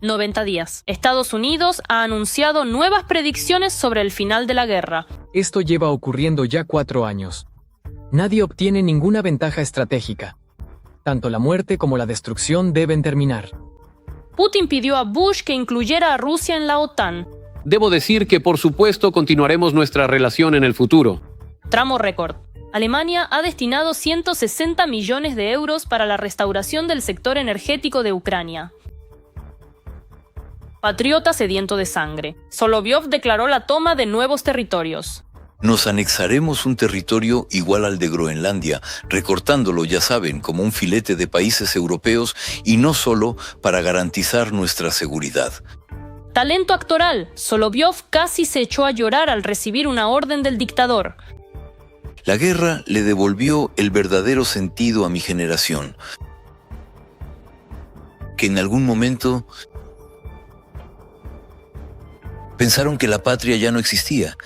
90 días. Estados Unidos ha anunciado nuevas predicciones sobre el final de la guerra. Esto lleva ocurriendo ya 4 años. Nadie obtiene ninguna ventaja estratégica. Tanto la muerte como la destrucción deben terminar. Putin pidió a Bush que incluyera a Rusia en la OTAN. Debo decir que, por supuesto, continuaremos nuestra relación en el futuro. Tramo récord. Alemania ha destinado 160 millones de euros para la restauración del sector energético de Ucrania. Patriota sediento de sangre. Solovyov declaró la toma de nuevos territorios. Nos anexaremos un territorio igual al de Groenlandia, recortándolo, ya saben, como un filete de países europeos y no solo para garantizar nuestra seguridad. Talento actoral. Solovyov casi se echó a llorar al recibir una orden del dictador. La guerra le devolvió el verdadero sentido a mi generación, que en algún momento pensaron que la patria ya no existía.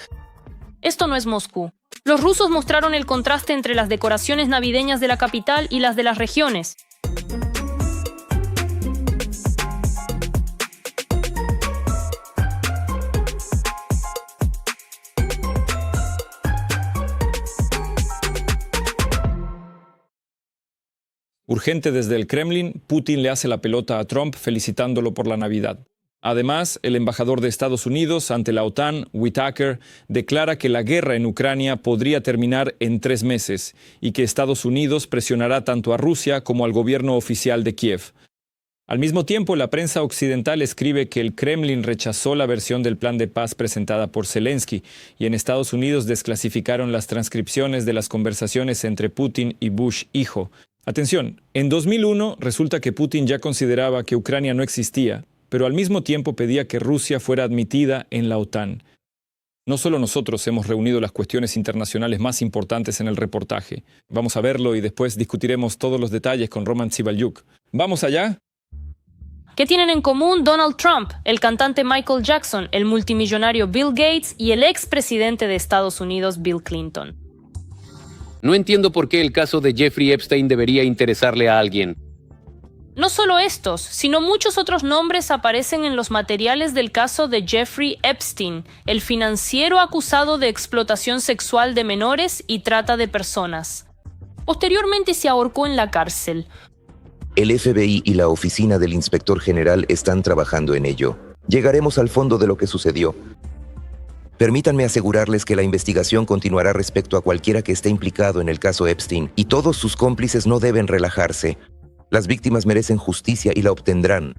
Esto no es Moscú. Los rusos mostraron el contraste entre las decoraciones navideñas de la capital y las de las regiones. Urgente desde el Kremlin, Putin le hace la pelota a Trump felicitándolo por la Navidad. Además, el embajador de Estados Unidos ante la OTAN, Whitaker, declara que la guerra en Ucrania podría terminar en 3 meses y que Estados Unidos presionará tanto a Rusia como al gobierno oficial de Kiev. Al mismo tiempo, la prensa occidental escribe que el Kremlin rechazó la versión del plan de paz presentada por Zelensky y en Estados Unidos desclasificaron las transcripciones de las conversaciones entre Putin y Bush hijo. Atención, en 2001 resulta que Putin ya consideraba que Ucrania no existía, pero al mismo tiempo pedía que Rusia fuera admitida en la OTAN. No solo nosotros hemos reuniido las cuestiones internacionales más importantes en el reportaje. Vamos a verlo y después discutiremos todos los detalles con Roman Tsibalyuk. ¿Vamos allá? ¿Qué tienen en común Donald Trump, el cantante Michael Jackson, el multimillonario Bill Gates y el expresidente de Estados Unidos Bill Clinton? No entiendo por qué el caso de Jeffrey Epstein debería interesarle a alguien. No solo estos, sino muchos otros nombres aparecen en los materiales del caso de Jeffrey Epstein, el financiero acusado de explotación sexual de menores y trata de personas. Posteriormente se ahorcó en la cárcel. El FBI y la Oficina del Inspector General están trabajando en ello. Llegaremos al fondo de lo que sucedió. Permítanme asegurarles que la investigación continuará respecto a cualquiera que esté implicado en el caso Epstein, y todos sus cómplices no deben relajarse. Las víctimas merecen justicia y la obtendrán.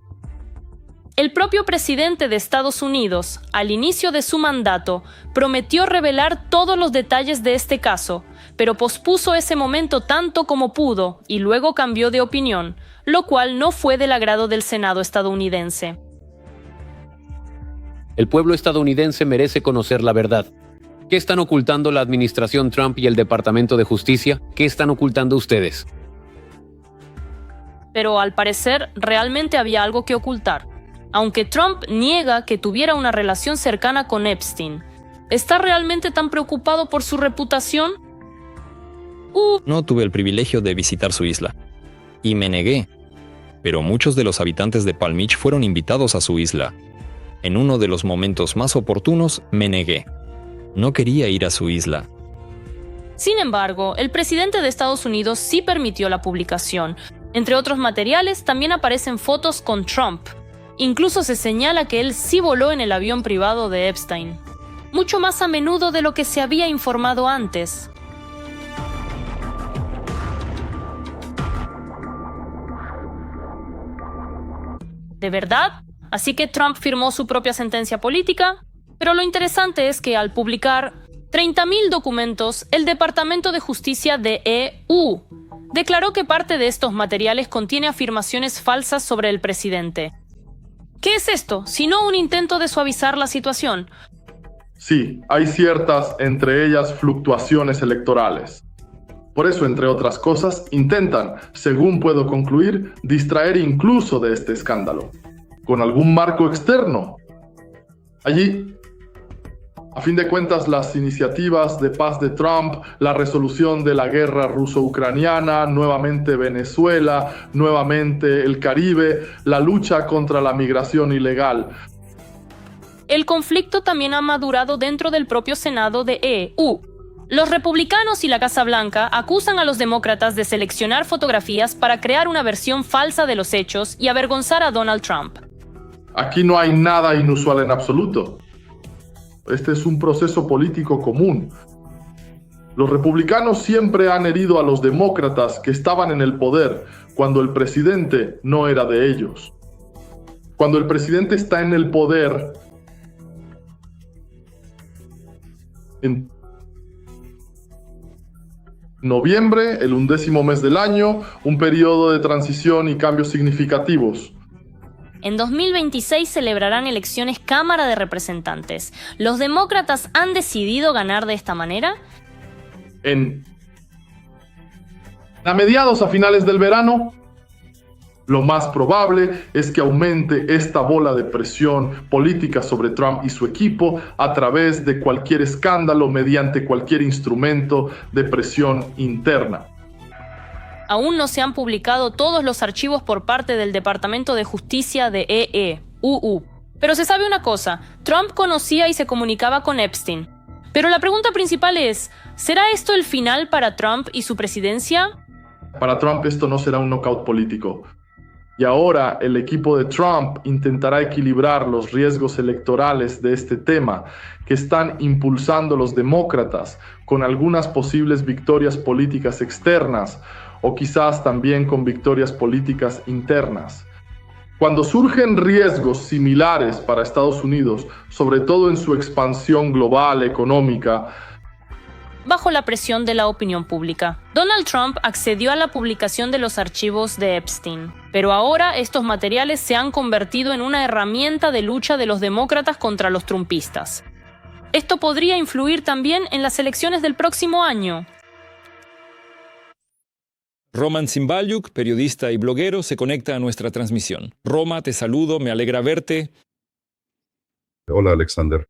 El propio presidente de Estados Unidos, al inicio de su mandato, prometió revelar todos los detalles de este caso, pero pospuso ese momento tanto como pudo y luego cambió de opinión, lo cual no fue del agrado del Senado estadounidense. El pueblo estadounidense merece conocer la verdad. ¿Qué están ocultando la administración Trump y el Departamento de Justicia? ¿Qué están ocultando ustedes? Pero al parecer realmente había algo que ocultar. Aunque Trump niega que tuviera una relación cercana con Epstein, ¿está realmente tan preocupado por su reputación? No tuve el privilegio de visitar su isla. Y me negué. Pero muchos de los habitantes de Palm Beach fueron invitados a su isla. En uno de los momentos más oportunos, me negué. No quería ir a su isla. Sin embargo, el presidente de Estados Unidos sí permitió la publicación. Entre otros materiales, también aparecen fotos con Trump. Incluso se señala que él sí voló en el avión privado de Epstein. Mucho más a menudo de lo que se había informado antes. ¿De verdad? Así que Trump firmó su propia sentencia política, pero lo interesante es que al publicar 30.000 documentos, el Departamento de Justicia de EU declaró que parte de estos materiales contiene afirmaciones falsas sobre el presidente. ¿Qué es esto, sino un intento de suavizar la situación? Sí, hay ciertas, entre ellas, fluctuaciones electorales. Por eso, entre otras cosas, intentan, según puedo concluir, distraer incluso de este escándalo. ¿Con algún marco externo? Allí A fin de cuentas, las iniciativas de paz de Trump, la resolución de la guerra ruso-ucraniana, nuevamente Venezuela, nuevamente el Caribe, la lucha contra la migración ilegal. El conflicto también ha madurado dentro del propio Senado de EU. Los republicanos y la Casa Blanca acusan a los demócratas de seleccionar fotografías para crear una versión falsa de los hechos y avergonzar a Donald Trump. Aquí no hay nada inusual en absoluto. Este es un proceso político común. Los republicanos siempre han herido a los demócratas que estaban en el poder cuando el presidente no era de ellos. Cuando el presidente está en el poder, en noviembre, el 11º mes del año, un periodo de transición y cambios significativos. En 2026 celebrarán elecciones Cámara de Representantes. ¿Los demócratas han decidido ganar de esta manera? A mediados a finales del verano, lo más probable es que aumente esta bola de presión política sobre Trump y su equipo a través de cualquier escándalo, mediante cualquier instrumento de presión interna. Aún no se han publicado todos los archivos por parte del Departamento de Justicia de EU. Pero se sabe una cosa, Trump conocía y se comunicaba con Epstein. Pero la pregunta principal es, ¿será esto el final para Trump y su presidencia? Para Trump esto no será un knockout político. Y ahora el equipo de Trump intentará equilibrar los riesgos electorales de este tema que están impulsando los demócratas con algunas posibles victorias políticas externas o quizás también con victorias políticas internas. Cuando surgen riesgos similares para Estados Unidos, sobre todo en su expansión global económica, bajo la presión de la opinión pública, Donald Trump accedió a la publicación de los archivos de Epstein. Pero ahora estos materiales se han convertido en una herramienta de lucha de los demócratas contra los trumpistas. Esto podría influir también en las elecciones del próximo año. Roman Cimbaljuk, periodista y bloguero, se conecta a nuestra transmisión. Roma, te saludo, me alegra verte. Hola, Alexander.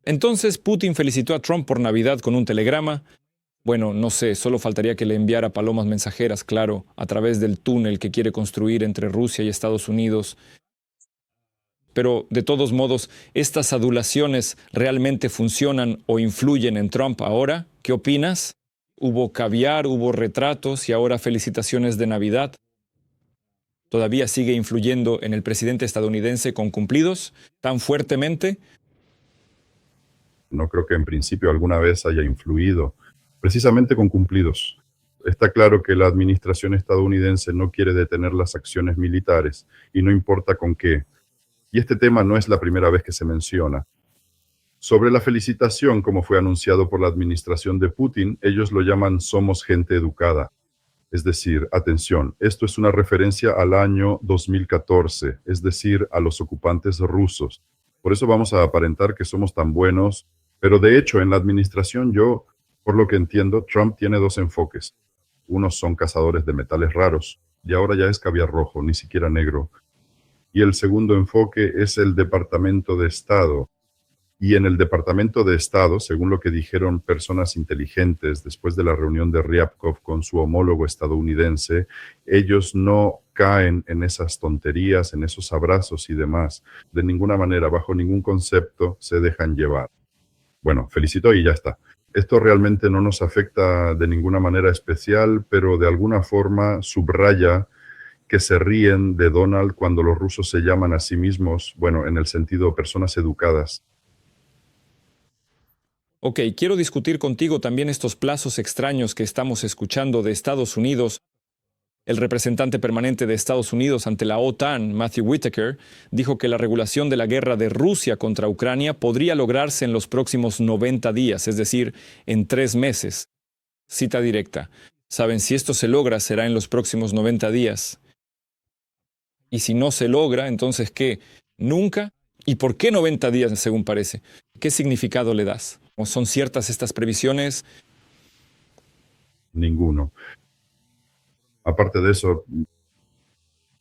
Entonces, Putin felicitó a Trump por Navidad con un telegrama. Bueno, no sé, solo faltaría que le enviara palomas mensajeras, claro, a través del túnel que quiere construir entre Rusia y Estados Unidos. Pero, de todos modos, ¿estas adulaciones realmente funcionan o influyen en Trump ahora? ¿Qué opinas? Hubo caviar, hubo retratos y ahora felicitaciones de Navidad. ¿Todavía sigue influyendo en el presidente estadounidense con cumplidos tan fuertemente? No creo que en principio alguna vez haya influido, precisamente con cumplidos. Está claro que la administración estadounidense no quiere detener las acciones militares y no importa con qué. Y este tema no es la primera vez que se menciona. Sobre la felicitación, como fue anunciado por la administración de Putin, ellos lo llaman "somos gente educada". Es decir, atención, esto es una referencia al año 2014, es decir, a los ocupantes rusos. Por eso vamos a aparentar que somos tan buenos, pero de hecho en la administración por lo que entiendo, Trump tiene dos enfoques. Unos son cazadores de metales raros, y ahora ya es caviar rojo, ni siquiera negro. Y el segundo enfoque es el Departamento de Estado. Y en el Departamento de Estado, según lo que dijeron personas inteligentes después de la reunión de Ryabkov con su homólogo estadounidense, ellos no caen en esas tonterías, en esos abrazos y demás. De ninguna manera, bajo ningún concepto, se dejan llevar. Bueno, felicito y ya está. Esto realmente no nos afecta de ninguna manera especial, pero de alguna forma subraya que se ríen de Donald cuando los rusos se llaman a sí mismos, bueno, en el sentido personas educadas. Ok, quiero discutir contigo también estos plazos extraños que estamos escuchando de Estados Unidos. El representante permanente de Estados Unidos ante la OTAN, Matthew Whitaker, dijo que la regulación de la guerra de Rusia contra Ucrania podría lograrse en los próximos 90 días, es decir, en 3 meses. Cita directa. Saben, si esto se logra, será en los próximos 90 días. Y si no se logra, entonces, ¿qué? ¿Nunca? ¿Y por qué 90 días, según parece? ¿Qué significado le das? ¿O son ciertas estas previsiones? Ninguno. Aparte de eso,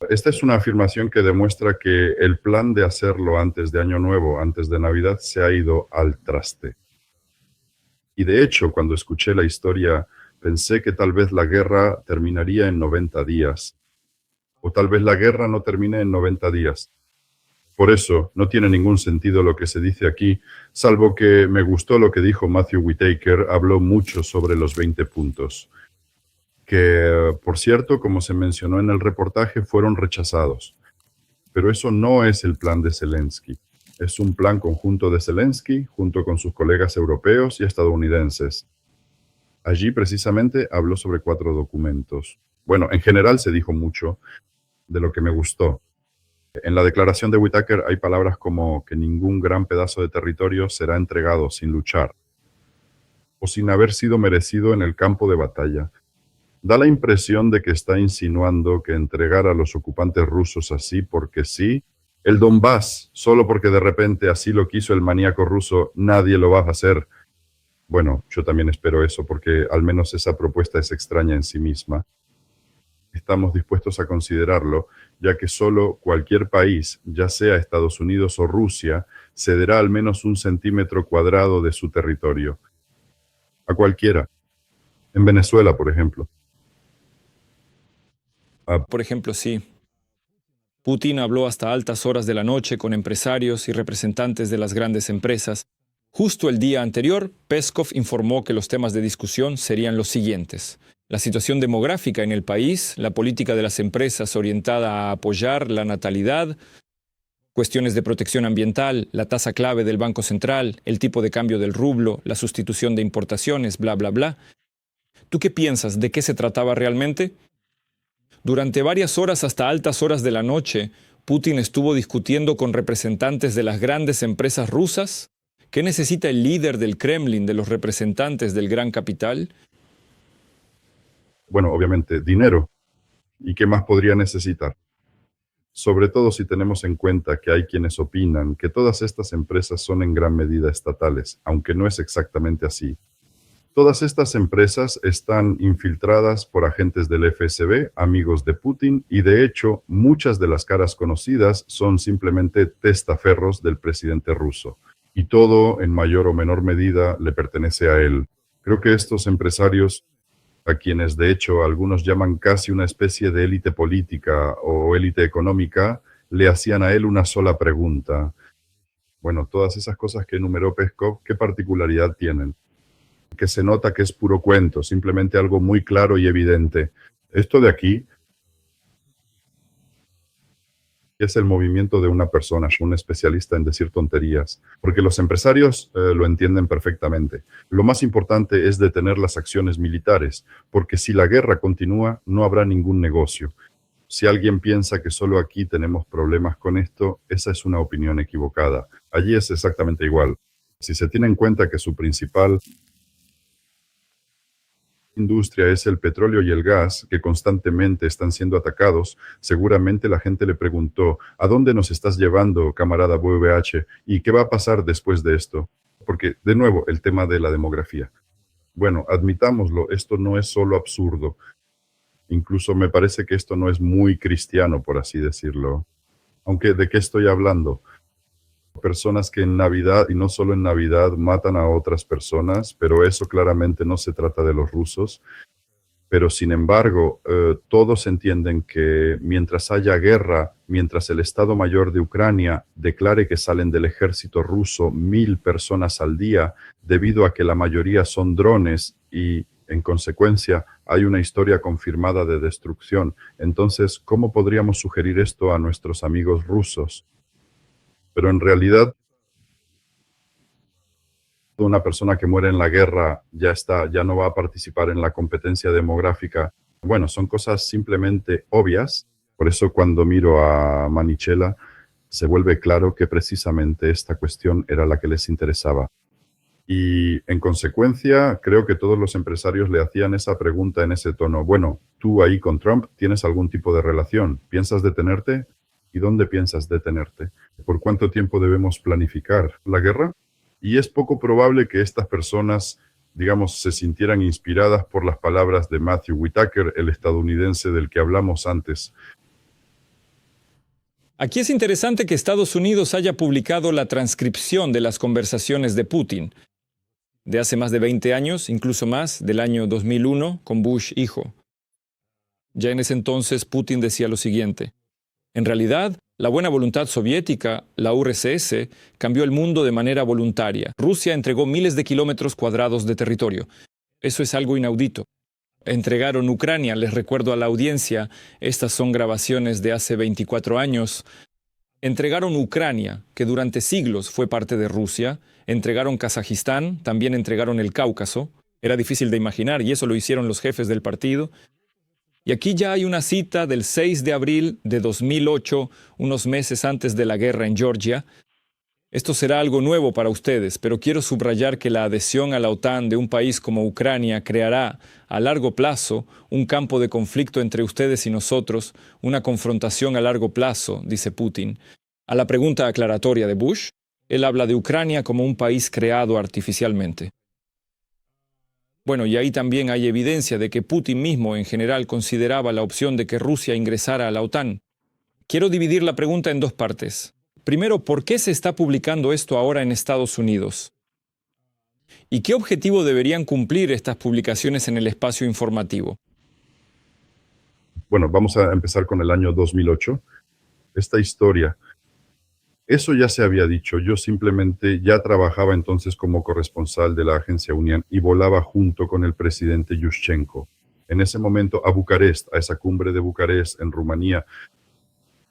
Esta es una afirmación que demuestra que el plan de hacerlo antes de Año Nuevo, antes de Navidad, se ha ido al traste. Y de hecho, cuando escuché la historia, pensé que tal vez la guerra terminaría en 90 días. O tal vez la guerra no termine en 90 días. Por eso, no tiene ningún sentido lo que se dice aquí, salvo que me gustó lo que dijo Matthew Whitaker, habló mucho sobre los 20 puntos. Que, por cierto, como se mencionó en el reportaje, fueron rechazados. Pero eso no es el plan de Zelensky. Es un plan conjunto de Zelensky junto con sus colegas europeos y estadounidenses. Allí precisamente habló sobre 4 documentos. Bueno, en general se dijo mucho de lo que me gustó. En la declaración de Whitaker hay palabras como que ningún gran pedazo de territorio será entregado sin luchar o sin haber sido merecido en el campo de batalla. Da la impresión de que está insinuando que entregar a los ocupantes rusos así porque sí, el Donbass, solo porque de repente así lo quiso el maníaco ruso, nadie lo va a hacer. Bueno, yo también espero eso, porque al menos esa propuesta es extraña en sí misma. Estamos dispuestos a considerarlo, ya que solo cualquier país, ya sea Estados Unidos o Rusia, cederá al menos 1 centímetro cuadrado de su territorio. A cualquiera. En Venezuela, por ejemplo. Por ejemplo, sí. Putin habló hasta altas horas de la noche con empresarios y representantes de las grandes empresas. Justo el día anterior, Peskov informó que los temas de discusión serían los siguientes: la situación demográfica en el país, la política de las empresas orientada a apoyar la natalidad, cuestiones de protección ambiental, la tasa clave del Banco Central, el tipo de cambio del rublo, la sustitución de importaciones, bla, bla, bla. ¿Tú qué piensas? ¿De qué se trataba realmente? Durante varias horas hasta altas horas de la noche, Putin estuvo discutiendo con representantes de las grandes empresas rusas. ¿Qué necesita el líder del Kremlin de los representantes del gran capital? Bueno, obviamente, dinero. ¿Y qué más podría necesitar? Sobre todo si tenemos en cuenta que hay quienes opinan que todas estas empresas son en gran medida estatales, aunque no es exactamente así. Todas estas empresas están infiltradas por agentes del FSB, amigos de Putin, y de hecho, muchas de las caras conocidas son simplemente testaferros del presidente ruso. Y todo, en mayor o menor medida, le pertenece a él. Creo que estos empresarios, a quienes de hecho algunos llaman casi una especie de élite política o élite económica, le hacían a él una sola pregunta. Bueno, todas esas cosas que enumeró Peskov, ¿qué particularidad tienen? Que se nota que es puro cuento, simplemente algo muy claro y evidente. Esto de aquí es el movimiento de una persona, un especialista en decir tonterías, porque los empresarios lo entienden perfectamente. Lo más importante es detener las acciones militares, porque si la guerra continúa, no habrá ningún negocio. Si alguien piensa que solo aquí tenemos problemas con esto, esa es una opinión equivocada. Allí es exactamente igual. Si se tiene en cuenta que su principal industria es el petróleo y el gas, que constantemente están siendo atacados, seguramente la gente le preguntó: ¿a dónde nos estás llevando, camarada VVH? ¿Y qué va a pasar después de esto? Porque, de nuevo, el tema de la demografía. Bueno, admitámoslo, esto no es solo absurdo. Incluso me parece que esto no es muy cristiano, por así decirlo. Aunque, ¿de qué estoy hablando? Personas que en Navidad, y no solo en Navidad, matan a otras personas, pero eso claramente no se trata de los rusos. Pero sin embargo, todos entienden que mientras haya guerra, mientras el Estado Mayor de Ucrania declare que salen del ejército ruso 1000 personas al día, debido a que la mayoría son drones y, en consecuencia, hay una historia confirmada de destrucción. Entonces, ¿cómo podríamos sugerir esto a nuestros amigos rusos? Pero en realidad, una persona que muere en la guerra ya no va a participar en la competencia demográfica. Bueno, son cosas simplemente obvias. Por eso cuando miro a Manichela, se vuelve claro que precisamente esta cuestión era la que les interesaba. Y en consecuencia, creo que todos los empresarios le hacían esa pregunta en ese tono. Bueno, tú ahí con Trump tienes algún tipo de relación. ¿Piensas detenerte? ¿Y dónde piensas detenerte? ¿Por cuánto tiempo debemos planificar la guerra? Y es poco probable que estas personas, digamos, se sintieran inspiradas por las palabras de Matthew Whitaker, el estadounidense del que hablamos antes. Aquí es interesante que Estados Unidos haya publicado la transcripción de las conversaciones de Putin, de hace más de 20 años, incluso más, del año 2001, con Bush hijo. Ya en ese entonces Putin decía lo siguiente: en realidad, la buena voluntad soviética, la URSS, cambió el mundo de manera voluntaria. Rusia entregó miles de kilómetros cuadrados de territorio. Eso es algo inaudito. Entregaron Ucrania, les recuerdo a la audiencia, estas son grabaciones de hace 24 años. Entregaron Ucrania, que durante siglos fue parte de Rusia. Entregaron Kazajistán, también entregaron el Cáucaso. Era difícil de imaginar y eso lo hicieron los jefes del partido. Y aquí ya hay una cita del 6 de abril de 2008, unos meses antes de la guerra en Georgia. Esto será algo nuevo para ustedes, pero quiero subrayar que la adhesión a la OTAN de un país como Ucrania creará, a largo plazo, un campo de conflicto entre ustedes y nosotros, una confrontación a largo plazo, dice Putin. A la pregunta aclaratoria de Bush, él habla de Ucrania como un país creado artificialmente. Bueno, y ahí también hay evidencia de que Putin mismo en general consideraba la opción de que Rusia ingresara a la OTAN. Quiero dividir la pregunta en dos partes. Primero, ¿por qué se está publicando esto ahora en Estados Unidos? ¿Y qué objetivo deberían cumplir estas publicaciones en el espacio informativo? Bueno, vamos a empezar con el año 2008. Esta historia, eso ya se había dicho. Yo simplemente ya trabajaba entonces como corresponsal de la agencia Union y volaba junto con el presidente Yushchenko. En ese momento a Bucarest, a esa cumbre de Bucarest en Rumanía.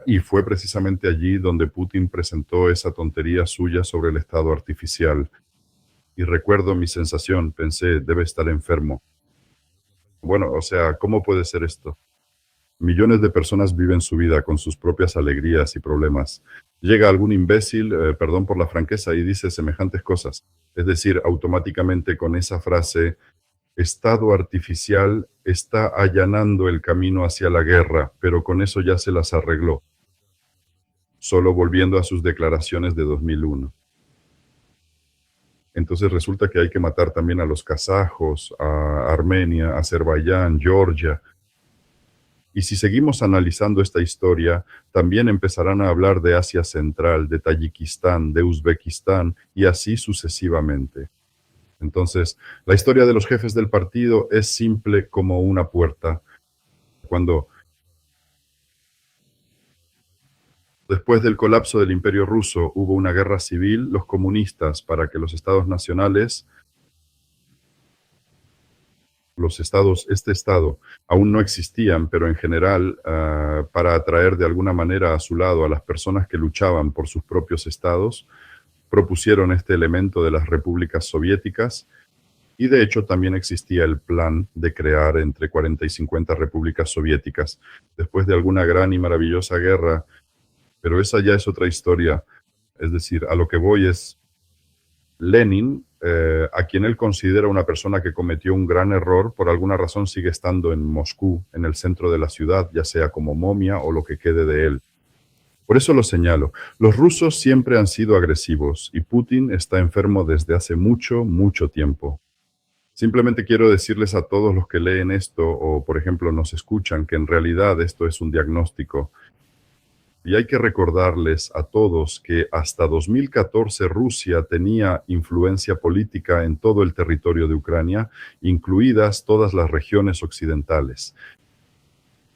Y fue precisamente allí donde Putin presentó esa tontería suya sobre el estado artificial. Y recuerdo mi sensación, pensé, debe estar enfermo. Bueno, o sea, ¿cómo puede ser esto? Millones de personas viven su vida con sus propias alegrías y problemas. Llega algún imbécil, perdón por la franqueza, y dice semejantes cosas. Es decir, automáticamente con esa frase, estado artificial está allanando el camino hacia la guerra, pero con eso ya se las arregló. Solo volviendo a sus declaraciones de 2001. Entonces resulta que hay que matar también a los kazajos, a Armenia, Azerbaiyán, Georgia. Y si seguimos analizando esta historia, también empezarán a hablar de Asia Central, de Tayikistán, de Uzbekistán y así sucesivamente. Entonces, la historia de los jefes del partido es simple como una puerta. Cuando después del colapso del Imperio Ruso hubo una guerra civil, los comunistas, para que los estados nacionales, este estado, aún no existían, pero en general, para atraer de alguna manera a su lado a las personas que luchaban por sus propios estados, propusieron este elemento de las repúblicas soviéticas y de hecho también existía el plan de crear entre 40 y 50 repúblicas soviéticas después de alguna gran y maravillosa guerra. Pero esa ya es otra historia. Es decir, a lo que voy es Lenin, a quien él considera una persona que cometió un gran error, por alguna razón sigue estando en Moscú, en el centro de la ciudad, ya sea como momia o lo que quede de él. Por eso lo señalo. Los rusos siempre han sido agresivos y Putin está enfermo desde hace mucho, mucho tiempo. Simplemente quiero decirles a todos los que leen esto o, por ejemplo, nos escuchan, que en realidad esto es un diagnóstico. Y hay que recordarles a todos que hasta 2014 Rusia tenía influencia política en todo el territorio de Ucrania, incluidas todas las regiones occidentales.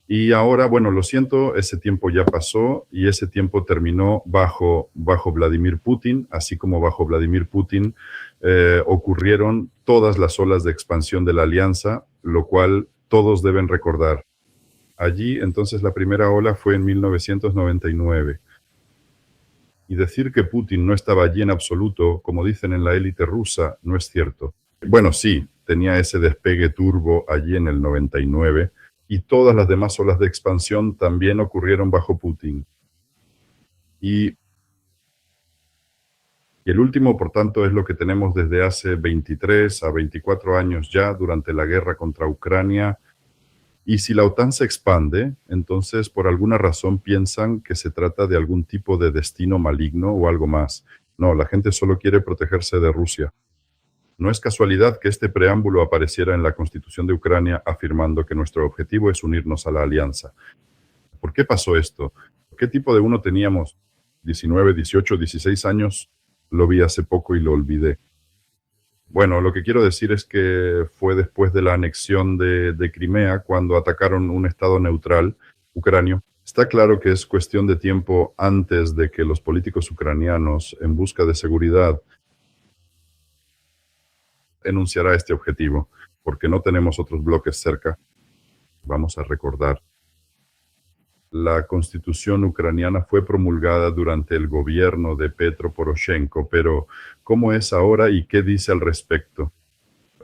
Y ahora, bueno, lo siento, ese tiempo ya pasó y ese tiempo terminó bajo Vladimir Putin, así como bajo Vladimir Putin ocurrieron todas las olas de expansión de la alianza, lo cual todos deben recordar. Allí, entonces, la primera ola fue en 1999. Y decir que Putin no estaba allí en absoluto, como dicen en la élite rusa, no es cierto. Bueno, sí, tenía ese despegue turbo allí en el 99, y todas las demás olas de expansión también ocurrieron bajo Putin. Y el último, por tanto, es lo que tenemos desde hace 23 a 24 años ya, durante la guerra contra Ucrania. Y si la OTAN se expande, entonces por alguna razón piensan que se trata de algún tipo de destino maligno o algo más. No, la gente solo quiere protegerse de Rusia. No es casualidad que este preámbulo apareciera en la Constitución de Ucrania afirmando que nuestro objetivo es unirnos a la alianza. ¿Por qué pasó esto? ¿Qué tipo de uno teníamos? 19, 18, 16 años. Lo vi hace poco y lo olvidé. Bueno, lo que quiero decir es que fue después de la anexión de Crimea, cuando atacaron un estado neutral, ucranio. Está claro que es cuestión de tiempo antes de que los políticos ucranianos, en busca de seguridad, enunciará este objetivo, porque no tenemos otros bloques cerca. Vamos a recordar. La constitución ucraniana fue promulgada durante el gobierno de Petro Poroshenko, pero ¿cómo es ahora y qué dice al respecto?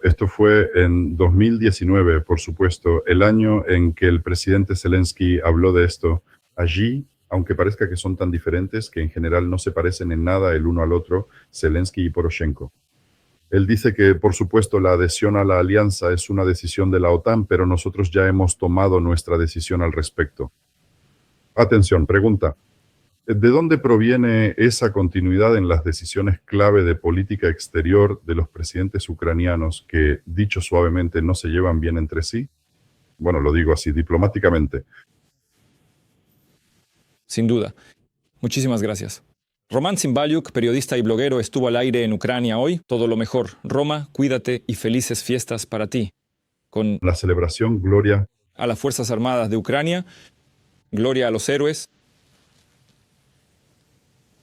Esto fue en 2019, por supuesto, el año en que el presidente Zelensky habló de esto. Allí, aunque parezca que son tan diferentes, que en general no se parecen en nada el uno al otro, Zelensky y Poroshenko. Él dice que, por supuesto, la adhesión a la alianza es una decisión de la OTAN, pero nosotros ya hemos tomado nuestra decisión al respecto. Atención, pregunta. ¿De dónde proviene esa continuidad en las decisiones clave de política exterior de los presidentes ucranianos que, dicho suavemente, no se llevan bien entre sí? Bueno, lo digo así, diplomáticamente. Sin duda. Muchísimas gracias. Román Zimbayuk, periodista y bloguero, estuvo al aire en Ucrania hoy. Todo lo mejor. Roma, cuídate y felices fiestas para ti. Con la celebración, gloria a las Fuerzas Armadas de Ucrania, gloria a los héroes.